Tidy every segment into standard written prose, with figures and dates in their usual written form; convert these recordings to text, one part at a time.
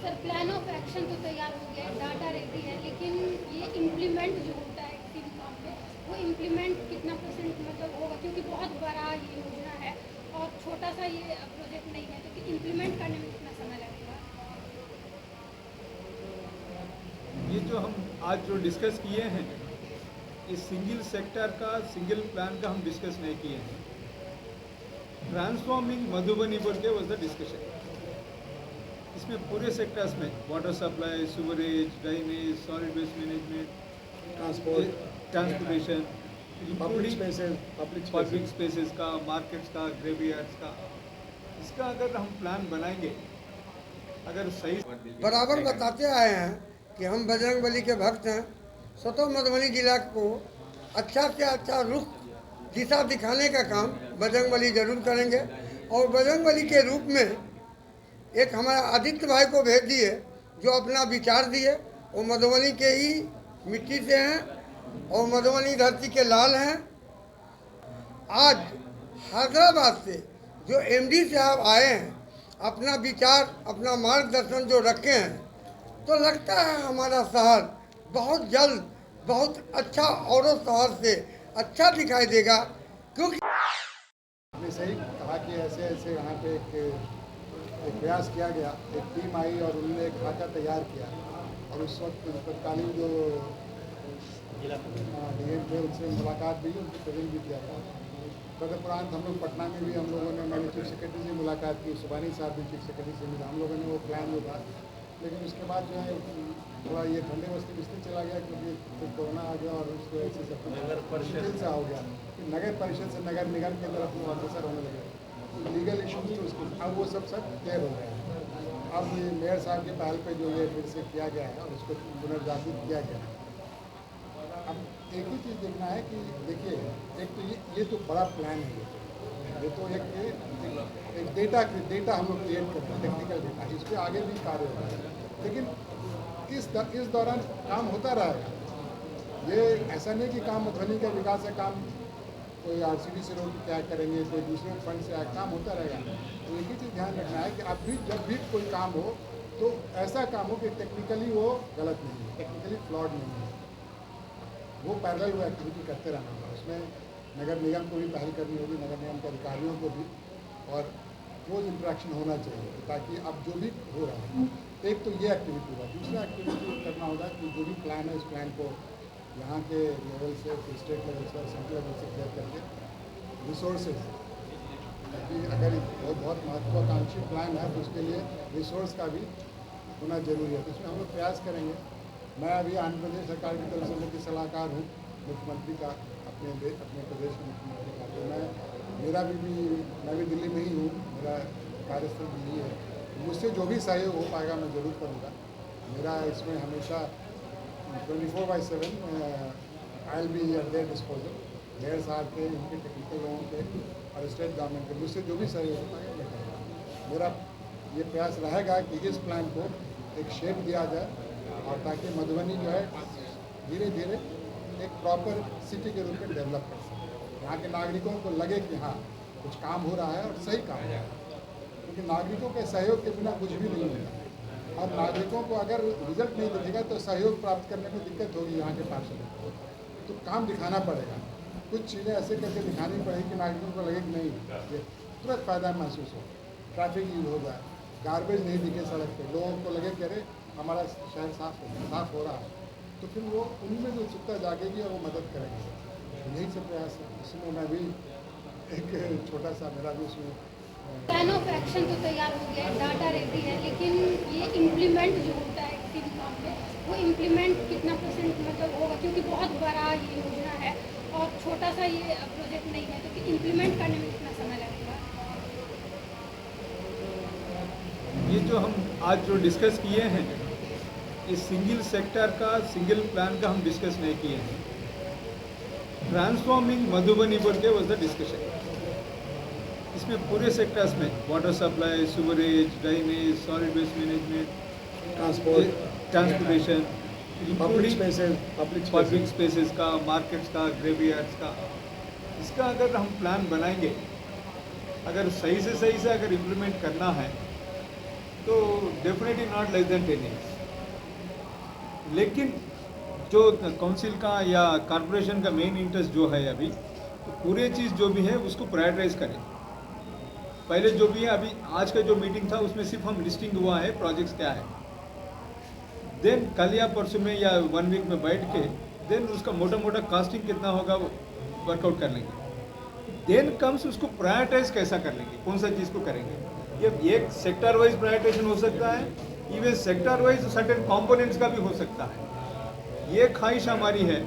Sir plan of action तो तैयार हो गया है, डाटा रेडी है, लेकिन ये इम्प्लीमेंट जो होता है किसी भी काम पे, वो इम्प्लीमेंट कितना परसेंट मतलब होगा, क्योंकि बहुत बड़ा ये योजना है और छोटा सा ये प्रोजेक्ट नहीं है, तो इम्प्लीमेंट करने में कितना समय लगेगा? ये जो हम आज जो डिस्कस किए हैं, इस सिंगल सेक्टर का सिंगल प्लान का हम डिस्कस नहीं किए हैं। ट्रांसफॉर्मिंग मधुबनी बोल के वॉज द डिस्कशन। इसमें पूरे सेक्टर्स में water supply, sewerage, drainage, solid waste management, transportation, public spaces का, मार्केट्स का, ग्रेवयार्ड्स का, इसका अगर हम प्लान बनाएंगे, अगर सही बराबर बताते आए हैं कि हम बजरंगबली के भक्त हैं। स्वतः मधुबनी जिला को अच्छा से अच्छा रुख दिशा दिखाने का काम बजरंगबली जरूर करेंगे। और बजरंगबली के रूप में एक हमारा आदित्य भाई को भेज दिए, जो अपना विचार दिए। वो मधुबनी के ही मिट्टी से हैं और मधुबनी धरती के लाल हैं। आज हैदराबाद से जो एमडी साहब आए हैं, अपना विचार, अपना मार्गदर्शन जो रखे हैं, तो लगता है हमारा शहर बहुत जल्द बहुत अच्छा औरों शहर से अच्छा दिखाई देगा। क्योंकि आपने सही कहा कि ऐसे ऐसे यहाँ पे एक प्रयास किया गया, एक टीम आई और उन्होंने एक ढांचा तैयार किया। और उस वक्त तत्कालीन जो डीएम थे उनसे मुलाकात भी, उनको प्रेजेंट भी किया था। तदुपरांत हम लोग पटना में भी हम लोगों ने, मैंने चीफ सेक्रेटरी से मुलाकात की, सुबानी साहब भी चीफ सेक्रेटरी से मिला। हम लोगों ने वो प्लान जो था, लेकिन उसके बाद जो है थोड़ा ये ठंडे वस्ती बिस्तर चला गया, क्योंकि फिर कोरोना आ गया और उसकी वजह से सब नगर परिषद से हो गया। नगर परिषद से नगर निगम की तरफ वो अग्रसर होने लगे। लीगल इशूज थे उसके, अब वो सब क्लियर हो गया है। अब ये मेयर साहब के पहल पे जो ये फिर से किया गया है और उसको पुनर्जागृत किया गया है। अब एक ही चीज़ देखना है कि देखिए, एक तो ये तो बड़ा प्लान है। ये तो एक डेटा हम लोग क्रिएट करते हैं, टेक्निकल डेटा, इस पर आगे भी कार्य होगा। लेकिन इस दौरान काम होता रहेगा। ये ऐसा नहीं कि काम मधुबनी का विकास है, काम कोई आरसीडी से रोड क्या करेंगे, कोई दूसरे फंड से काम होता रहेगा। तो एक ही चीज़ ध्यान रखना है कि अब भी जब भी कोई काम हो तो ऐसा काम हो कि टेक्निकली वो गलत नहीं है, टेक्निकली फ्लॉड नहीं है। वो पैरेलल वो एक्टिविटी करते रहना होगा। उसमें नगर निगम को भी पहल करनी होगी, नगर निगम के अधिकारियों को भी, और रोज़ इंटरेक्शन होना चाहिए, ताकि अब जो भी हो रहा है, एक तो ये एक्टिविटी होगा। दूसरा एक्टिविटी करना होगा कि जो भी प्लान है, उस प्लान को यहाँ के लेवल से, स्टेट लेवल से और सेंट्रल लेवल से क्लियर करके रिसोर्सेज, ताकि अगर बहुत महत्वाकांक्षी प्लान है तो उसके लिए रिसोर्स का भी होना जरूरी है। तो इसमें हम लोग प्रयास करेंगे। मैं अभी आंध्र प्रदेश सरकार की तरफ से मुख्य सलाहकार हूँ मुख्यमंत्री का, अपने प्रदेश के मुख्यमंत्री का। तो मैं भी दिल्ली में ही हूँ, मेरा कार्यस्थल दिल्ली है। मुझसे जो भी सहयोग हो पाएगा मैं ज़रूर करूँगा। मेरा इसमें हमेशा 24/7 I will be eight there disposal. Mayor साहब के, उनके टेक्निकल लोगों के और स्टेट गवर्नमेंट के, मुझसे जो भी सहयोग हो पाएगा मैं करूँगा। मेरा ये प्रयास रहेगा कि इस प्लान को एक शेप दिया जाए, और ताकि मधुबनी जो है धीरे धीरे एक प्रॉपर सिटी के रूप में डेवलप कर सके। यहाँ के नागरिकों को लगे कि हाँ कुछ काम हो रहा है और सही काम हो रहा है, क्योंकि नागरिकों के सहयोग के बिना कुछ भी नहीं होगा। और नागरिकों को अगर रिजल्ट नहीं दिखेगा तो सहयोग प्राप्त करने में दिक्कत होगी। यहाँ के पार्षदों को तो काम दिखाना पड़ेगा, कुछ चीज़ें ऐसे करके दिखानी पड़ेगी कि नागरिकों को लगे कि नहीं ये तुरंत फ़ायदा महसूस हो, ट्रैफिक यूज हो जाए, गार्बेज नहीं दिखे सड़क पे, लोगों को लगे कि अरे हमारा शहर साफ हो रहा है, तो फिर वो उनमें जो उत्सुकता जागेगी और वो मदद करेंगे। तो यही सब प्रयास है। इसमें मैं भी एक छोटा सा, मेरा भी उसमें प्लान ऑफ एक्शन तो तैयार हो गया है, डाटा रेडी है, लेकिन ये इम्प्लीमेंट जो होता है किसी भी काम पे, वो इम्प्लीमेंट कितना परसेंट मतलब होगा, क्योंकि बहुत बड़ा ये योजना है और छोटा सा ये प्रोजेक्ट नहीं है, तो इम्प्लीमेंट करने में कितना समय लगेगा? ये जो हम आज जो डिस्कस किए हैं, इस सिंगल सेक्टर का सिंगल प्लान का हम डिस्कस नहीं किए हैं। ट्रांसफॉर्मिंग मधुबनी बोल के वॉज द डिस्कशन। इसमें पूरे सेक्टर्स में water supply, sewerage, drainage, solid waste management, transportation, public spaces का, मार्केट्स का, ग्रेवयार्ड्स का, इसका अगर हम प्लान बनाएंगे, अगर सही से अगर इम्प्लीमेंट करना है, तो definitely not less than 10 years। लेकिन जो काउंसिल का या कॉरपोरेशन का मेन इंटरेस्ट जो है अभी, तो पूरे चीज़ जो भी है उसको प्रायोरिटाइज करें। पहले जो भी है, अभी आज का जो मीटिंग था उसमें सिर्फ हम लिस्टिंग हुआ है प्रोजेक्ट्स क्या है, देन कल या परसों में या 1 वीक में बैठ के देन उसका मोटा मोटा कास्टिंग कितना होगा वर्कआउट कर लेंगे। देन कम्स उसको प्रायोरिटाइज कैसा कर लेंगे, कौन सा चीज़ को करेंगे। ये एक सेक्टर वाइज प्रायोरिटाइजेशन हो सकता है, even sector wise certain components का भी हो सकता है। ये ख्वाहिश हमारी है।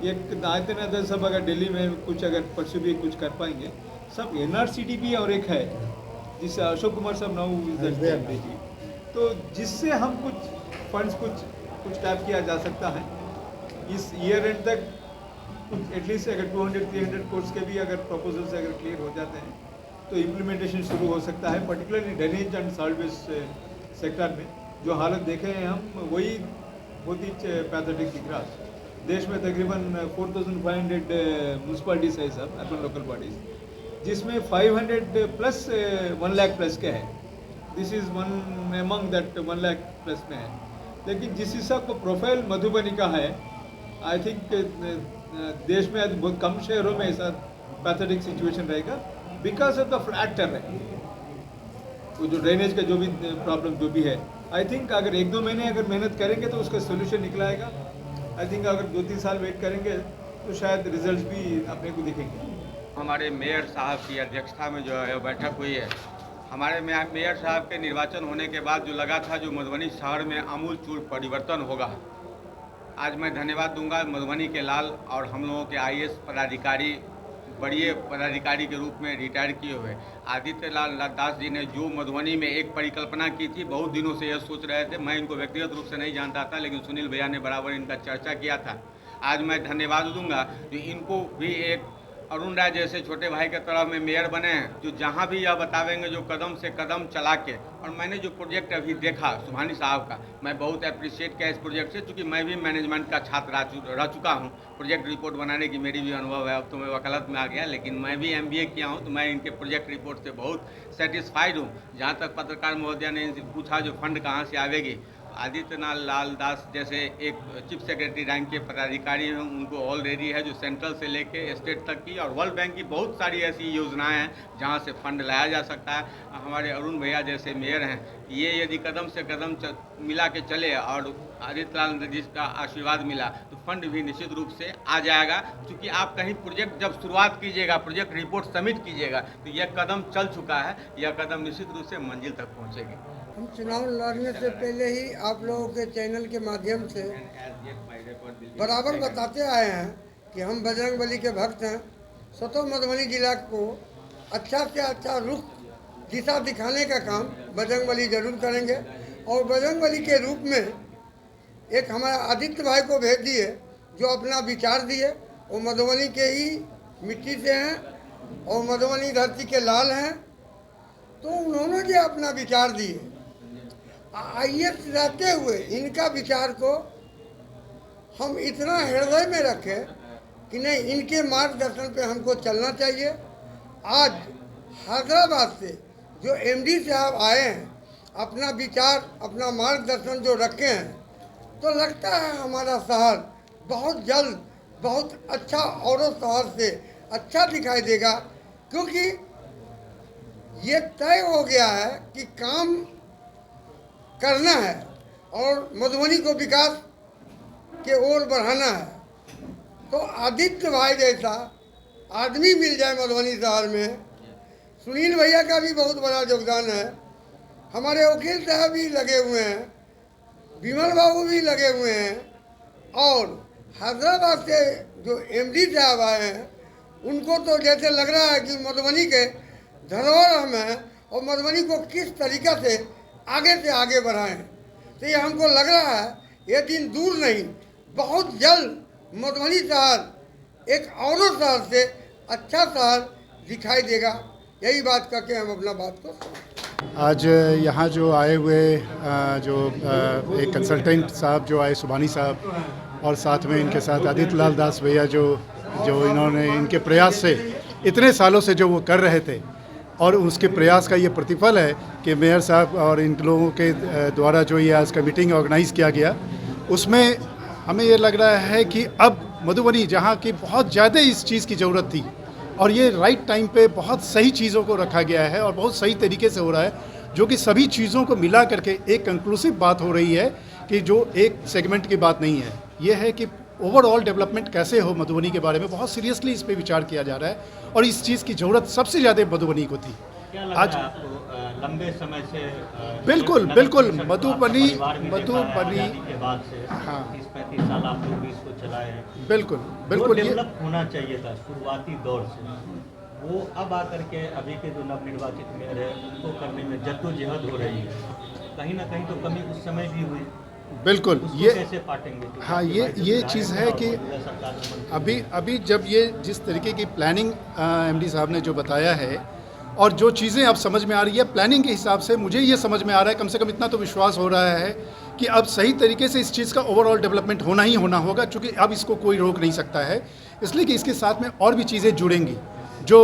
एक आते ना सब अगर दिल्ली में कुछ अगर परसों भी कुछ कर पाएंगे सब। NRCDP और एक है जिससे अशोक कुमार साहब नाउ इज दैट, तो जिससे हम कुछ फंड्स कुछ टैप किया जा सकता है इस ईयर एंड तक। कुछ एटलीस्ट अगर 200-300 कोर्स के भी अगर प्रपोजल्स अगर क्लियर हो जाते हैं तो इम्प्लीमेंटेशन शुरू हो सकता है, particularly drainage and salt waste sector में। जो हालत देखे हैं हम वही बहुत ही पैथेटिक दिख रहा है। देश में तकरीबन 4500 म्यूनसिपैलिटीज है सब, अर्बन लोकल बॉडीज, जिसमें 500 प्लस 1 लाख प्लस के हैं। This is one among that 1 lakh plus में है। लेकिन जिस हिसाब का प्रोफाइल मधुबनी का है, आई थिंक देश में बहुत कम शहरों में ऐसा पैथेटिक सिचुएशन रहेगा because of the flat terrain. वो जो ड्रेनेज का जो भी प्रॉब्लम जो भी है, आई थिंक अगर 1-2 महीने अगर मेहनत करेंगे तो उसका सोल्यूशन निकल आएगा। आई थिंक अगर 2-3 साल वेट करेंगे तो शायद रिजल्ट भी अपने को दिखेंगे। हमारे मेयर साहब की अध्यक्षता में जो है बैठक हुई है। हमारे मेयर साहब के निर्वाचन होने के बाद जो लगा था जो मधुबनी शहर में आमूलचूल परिवर्तन होगा, आज मैं धन्यवाद दूंगा मधुबनी के लाल और हम लोगों के IAS पदाधिकारी, बड़े पदाधिकारी के रूप में रिटायर किए हुए आदित्य लाल दास जी ने जो मधुबनी में एक परिकल्पना की थी। बहुत दिनों से यह सोच रहे थे, मैं इनको व्यक्तिगत रूप से नहीं जानता था, लेकिन सुनील भैया ने बराबर इनका चर्चा किया था। आज मैं धन्यवाद दूंगा जो इनको भी एक अरुण राय जैसे छोटे भाई के तरफ में मेयर बने हैं, जो जहां भी यह बतावेंगे जो कदम से कदम चला के। और मैंने जो प्रोजेक्ट अभी देखा सुभानी साहब का, मैं बहुत अप्रिशिएट किया इस प्रोजेक्ट से, क्योंकि मैं भी मैनेजमेंट का छात्र रह चुका हूं। प्रोजेक्ट रिपोर्ट बनाने की मेरी भी अनुभव है। अब तो मैं वकालत में आ गया, लेकिन मैं भी MBA किया हूं, तो मैं इनके प्रोजेक्ट रिपोर्ट से बहुत सेटिस्फाइड हूँ। जहाँ तक पत्रकार महोदय ने इनसे पूछा जो फंड कहाँ से आवेगी, आदित्य लाल दास जैसे एक चीफ सेक्रेटरी रैंक के पदाधिकारी हैं, उनको ऑलरेडी है जो सेंट्रल से लेके स्टेट तक की और वर्ल्ड बैंक की बहुत सारी ऐसी योजनाएं हैं जहां से फंड लाया जा सकता है। हमारे अरुण भैया जैसे मेयर हैं, ये यदि कदम से कदम मिला के चले और आदित्य लाल जी का आशीर्वाद मिला तो फंड भी निश्चित रूप से आ जाएगा। क्योंकि आप कहीं प्रोजेक्ट जब शुरुआत कीजिएगा, प्रोजेक्ट रिपोर्ट सबमिट कीजिएगा, तो यह कदम चल चुका है, यह कदम निश्चित रूप से मंजिल तक पहुँचेगी। हम चुनाव लड़ने से पहले ही आप लोगों के चैनल के माध्यम से बराबर बताते आए हैं कि हम बजरंगबली के भक्त हैं। स्वतः मधुबनी जिला को अच्छा से अच्छा रुख दिशा दिखाने का काम बजरंगबली जरूर करेंगे। और बजरंगबली के रूप में एक हमारे आदित्य भाई को भेज दिए जो अपना विचार दिए। वो मधुबनी के ही मिट्टी से हैं और मधुबनी धरती के लाल हैं, तो उन्होंने जो अपना विचार दिए, IAS रहते हुए इनका विचार को हम इतना हृदय में रखें कि नहीं, इनके मार्गदर्शन पे हमको चलना चाहिए। आज हैदराबाद से जो MD साहब आए हैं, अपना विचार अपना मार्गदर्शन जो रखे हैं, तो लगता है हमारा शहर बहुत जल्द बहुत अच्छा औरों शहर से अच्छा दिखाई देगा। क्योंकि ये तय हो गया है कि काम करना है और मधुबनी को विकास के ओर बढ़ाना है। तो आदित्य भाई जैसा आदमी मिल जाए मधुबनी शहर में। सुनील भैया का भी बहुत बड़ा योगदान है, हमारे वकील साहब भी लगे हुए हैं, विमल बाबू भी लगे हुए हैं, और हैदराबाद से जो MD साहब आए हैं, उनको तो जैसे लग रहा है कि मधुबनी के धरोहर हम हैं और मधुबनी को किस तरीक़ा से आगे बढ़ाएं। तो ये हमको लग रहा है ये दिन दूर नहीं, बहुत जल्द मधुबनी शहर एक और शहर से अच्छा शहर दिखाई देगा। यही बात करके हम अपना बात को आज यहाँ जो आए हुए एक कंसल्टेंट साहब जो आए, सुभानी साहब, और साथ में इनके साथ आदित्य लाल दास भैया जो इन्होंने इनके प्रयास से इतने सालों से जो वो कर रहे थे, और उसके प्रयास का ये प्रतिफल है कि मेयर साहब और इन लोगों के द्वारा जो ये आज का मीटिंग ऑर्गेनाइज़ किया गया, उसमें हमें ये लग रहा है कि अब मधुबनी जहाँ की बहुत ज़्यादा इस चीज़ की ज़रूरत थी और ये राइट टाइम पे बहुत सही चीज़ों को रखा गया है और बहुत सही तरीके से हो रहा है, जो कि सभी चीज़ों को मिला करके एक कंक्लूसिव बात हो रही है कि जो एक सेगमेंट की बात नहीं है, ये है कि ओवरऑल डेवलपमेंट कैसे हो मधुबनी के बारे में बहुत सीरियसली इस पे विचार किया जा रहा है और इस चीज़ की ज़रूरत सबसे ज़्यादा मधुबनी को थी। क्या लग आज रहा है आपको लंबे समय से बिल्कुल नगर बिल्कुल परिषद मधुबनी परिवार में देखा है, आज़ादी के बाद से हाँ। 30-35 साल आप लोग भी इसको चलाए हैं, बिल्कुल जो बिल्कुल ये डेवलप होना चाहिए था शुरुआती दौर से, वो अब आकर के अभी के जो नवनिर्वाचित मेयर है उनको करने में जद्दोजहद हो रही है, कहीं ना कहीं तो कमी उस समय भी हुई, बिल्कुल उसको ये कैसे पाटेंगे? हाँ ये चीज़ है कि अभी जब ये जिस तरीके की प्लानिंग एमडी साहब ने जो बताया है और जो चीज़ें अब समझ में आ रही है प्लानिंग के हिसाब से, मुझे ये समझ में आ रहा है, कम से कम इतना तो विश्वास हो रहा है कि अब सही तरीके से इस चीज़ का ओवरऑल डेवलपमेंट होना ही होना होगा, क्योंकि अब इसको कोई रोक नहीं सकता है, इसलिए कि इसके साथ में और भी चीज़ें जुड़ेंगी। जो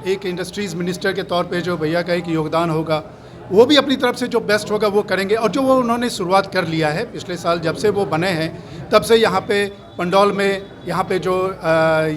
एक इंडस्ट्रीज़ मिनिस्टर के तौर पे जो भैया का एक योगदान होगा, वो भी अपनी तरफ से जो बेस्ट होगा वो करेंगे और जो वो उन्होंने शुरुआत कर लिया है पिछले साल जब से वो बने हैं, तब से यहाँ पे पंडौल में यहाँ पे जो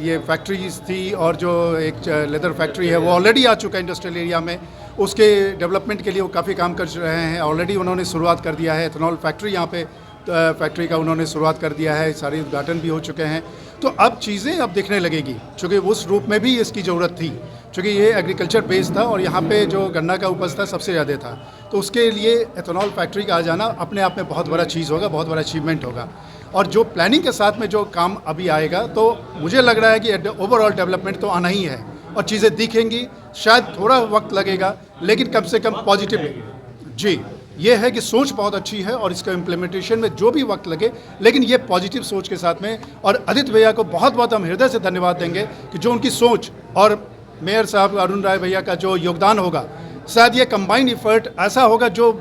ये फैक्ट्रीज थी और जो एक लेदर फैक्ट्री है वो ऑलरेडी आ चुका है इंडस्ट्रियल एरिया में, उसके डेवलपमेंट के लिए वो काफ़ी काम कर रहे हैं। ऑलरेडी उन्होंने शुरुआत कर दिया है, एथेनॉल फैक्ट्री यहाँ पे फैक्ट्री का उन्होंने शुरुआत कर दिया है, सारे उद्घाटन भी हो चुके हैं। तो अब चीज़ें अब दिखने लगेगी, क्योंकि उस रूप में भी इसकी ज़रूरत थी, क्योंकि ये एग्रीकल्चर बेस्ड था और यहाँ पे जो गन्ना का उपज था सबसे ज़्यादा था, तो उसके लिए एथेनॉल फैक्ट्री का आ जाना अपने आप में बहुत बड़ा चीज़ होगा, बहुत बड़ा अचीवमेंट होगा। और जो प्लानिंग के साथ में जो काम अभी आएगा, तो मुझे लग रहा है कि ओवरऑल डेवलपमेंट तो आना ही है और चीज़ें दिखेंगी, शायद थोड़ा वक्त लगेगा लेकिन कम से कम पॉजिटिव जी ये है कि सोच बहुत अच्छी है और इसका इम्प्लीमेंटेशन में जो भी वक्त लगे, लेकिन ये पॉजिटिव सोच के साथ में। और आदित्य भैया को बहुत बहुत हम हृदय से धन्यवाद देंगे कि जो उनकी सोच और मेयर साहब अरुण राय भैया का जो योगदान होगा, शायद ये कंबाइंड एफर्ट ऐसा होगा जो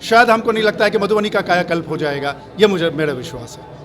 शायद हमको नहीं लगता है कि मधुबनी का कायाकल्प हो जाएगा, ये मुझे मेरा विश्वास है।